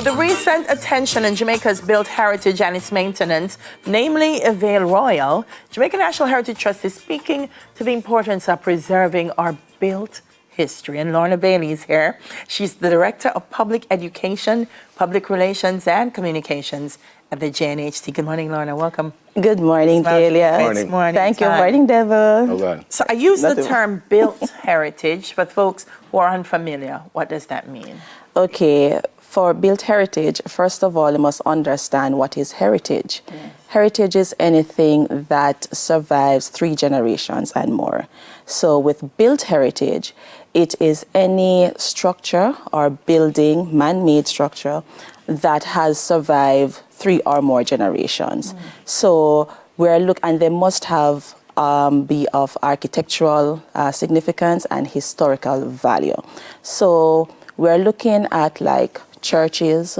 With the recent attention on Jamaica's built heritage and its maintenance, namely Vale Royal, Jamaica National Heritage Trust is speaking to the importance of preserving our built history. And Lorna Bailey is here. She's the Director of Public Education, Public Relations and Communications at the JNHT. Good morning, Lorna. Welcome. Good morning, Delia. Morning. Thank you. Morning, Deborah. Okay. So I use the term built heritage for folks who are unfamiliar. What does that mean? Okay. For built heritage, first of all, you must understand what is heritage. Yes. Heritage is anything that survives 3 generations and more. So with built heritage, it is any structure or building, man-made structure, that has survived 3 or more generations. So and they must have be of architectural significance and historical value. So we're looking at like churches,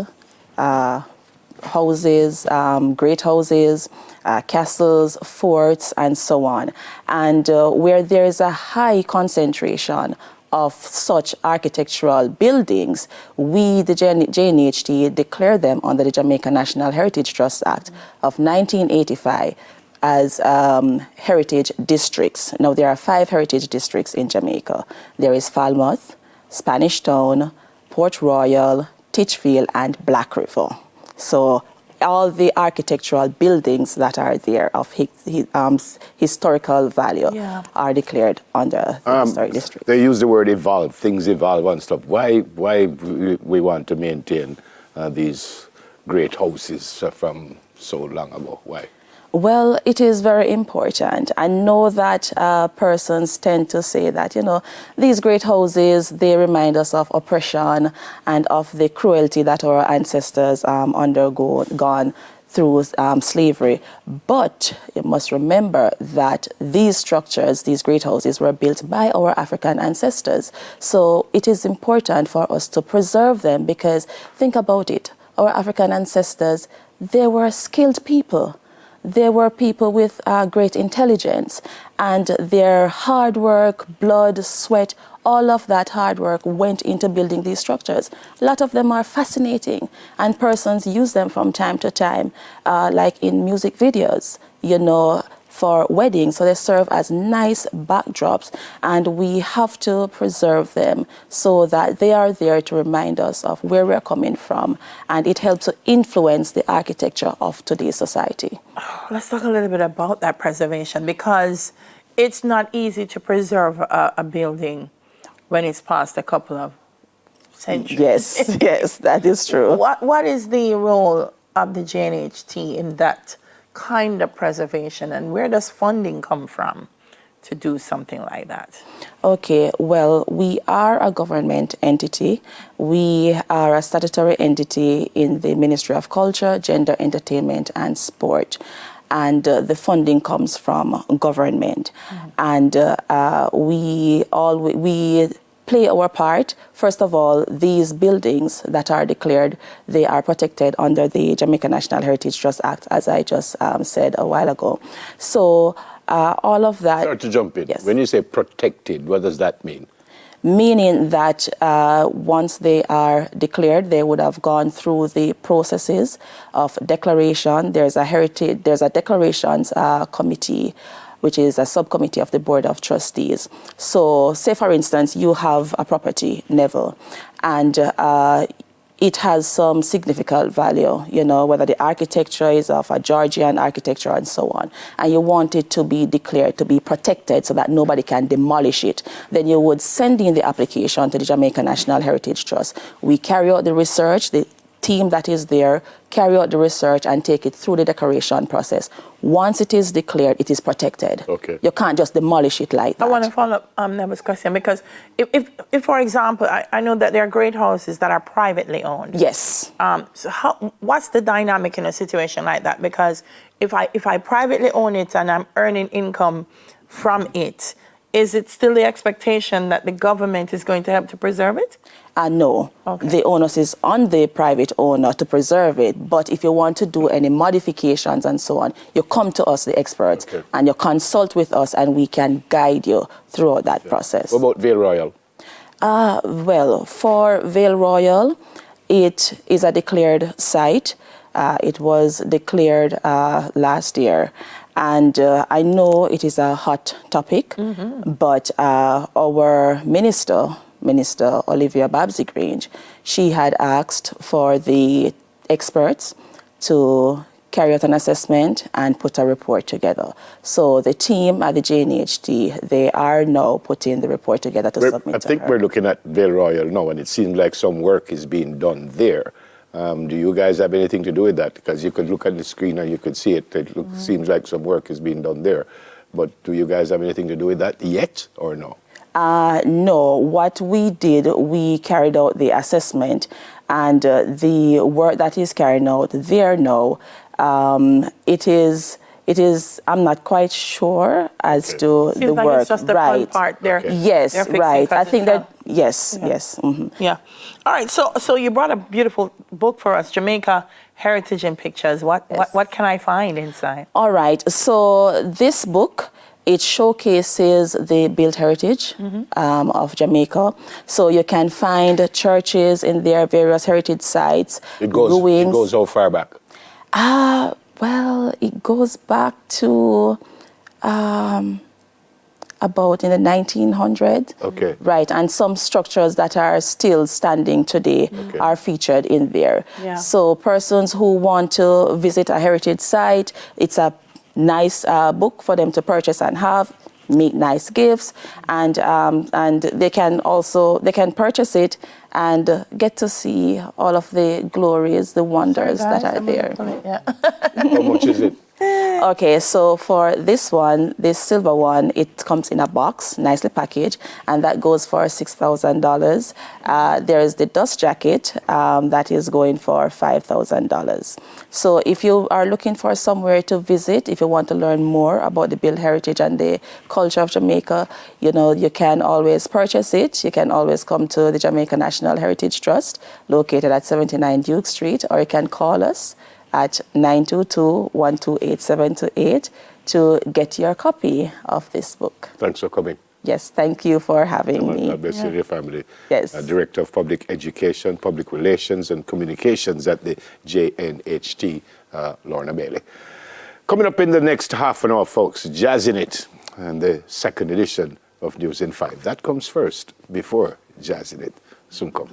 houses, great houses, castles, forts, and so on. And where there is a high concentration of such architectural buildings, we, the JNHT, declare them under the Jamaica National Heritage Trust Act of 1985 as heritage districts. Now, there are 5 heritage districts in Jamaica. There is Falmouth, Spanish Town, Port Royal, Titchfield, and Black River. So all the architectural buildings that are there of historical value are declared under the historic district. They use the word evolve, things evolve and stuff. Why we want to maintain these great houses from so long ago? Why? Well, it is very important. I know that persons tend to say that, these great houses, they remind us of oppression and of the cruelty that our ancestors gone through slavery. But you must remember that these structures, these great houses, were built by our African ancestors. So it is important for us to preserve them because think about it. Our African ancestors, they were skilled people. They were people with great intelligence, and their hard work, blood, sweat, all of that hard work went into building these structures. A lot of them are fascinating, and persons use them from time to time, like in music videos, for weddings. So they serve as nice backdrops, and we have to preserve them so that they are there to remind us of where we're coming from, and it helps to influence the architecture of today's society. Let's talk a little bit about that preservation, because it's not easy to preserve a building when it's past a couple of centuries. Yes, that is true. What is the role of the JNHT in that kind of preservation, and where does funding come from to do something like that? Okay, well, we are a government entity. We are a statutory entity in the Ministry of Culture, Gender, Entertainment, and Sport. And the funding comes from government. And we play our part. First of all, these buildings that are declared, they are protected under the Jamaica National Heritage Trust Act, as I just said a while ago. So all of that... Sorry to jump in. Yes. When you say protected, what does that mean? Meaning that once they are declared, they would have gone through the processes of declaration. There's a declarations committee, which is a subcommittee of the Board of Trustees. So say, for instance, you have a property, Neville, and it has some significant value, whether the architecture is of a Georgian architecture and so on, and you want it to be declared, to be protected so that nobody can demolish it, then you would send in the application to the Jamaica National Heritage Trust. We carry out the research, the team that is there carry out the research and take it through the declaration process. Once it is declared, it is protected. Okay. You can't just demolish it like that. I want to follow up Neva's question, because if for example, I know that there are great houses that are privately owned. Yes. So what's the dynamic in a situation like that? Because if I privately own it and I'm earning income from it, is it still the expectation that the government is going to help to preserve it? No. Okay. The onus is on the private owner to preserve it. But if you want to do any modifications and so on, you come to us, the experts, and you consult with us, and we can guide you throughout that process. What about Vale Royal? Well, for Vale Royal, it is a declared site. It was declared last year. And I know it is a hot topic, but our Minister Olivia Babsy-Grange, she had asked for the experts to carry out an assessment and put a report together. So the team at the JNHT, they are now putting the report together to submit to her. I think we're looking at Vale Royal now, and it seems like some work is being done there. Do you guys have anything to do with that? Because you could look at the screen and you could see it. It seems like some work is being done there. But do you guys have anything to do with that yet or no? No. What we did, we carried out the assessment, and the work that is carried out there now, it is, I'm not quite sure as to Seems the like work. It's just the fun part there. Yes, right. I think that, yes, Yeah. yes. Mm-hmm. Yeah. All right. So you brought a beautiful book for us, Jamaica Heritage and Pictures. What can I find inside? All right. So this book, it showcases the built heritage of Jamaica. So you can find churches in their various heritage sites. It goes how far back? Well, it goes back to about in the 1900s. Okay. Right, and some structures that are still standing today are featured in there. Yeah. So persons who want to visit a heritage site, it's a nice book for them to purchase and have, make nice gifts, and they can purchase it and get to see all of the glories, the wonders that are there. How much is it? Okay, so for this one, this silver one, it comes in a box, nicely packaged, and that goes for $6,000. There is the dust jacket that is going for $5,000. So if you are looking for somewhere to visit, if you want to learn more about the built heritage and the culture of Jamaica, you know, you can always purchase it. You can always come to the Jamaica National Heritage Trust, located at 79 Duke Street, or you can call us at 922-128-728 to get your copy of this book. Thanks for coming. Yes, thank you for having me. God bless you and your family. Yes. Director of Public Education, Public Relations and Communications at the JNHT, Lorna Bailey. Coming up in the next half an hour, folks, Jazzing It, and the second edition of News in 5. That comes first, before Jazzing It. Soon come.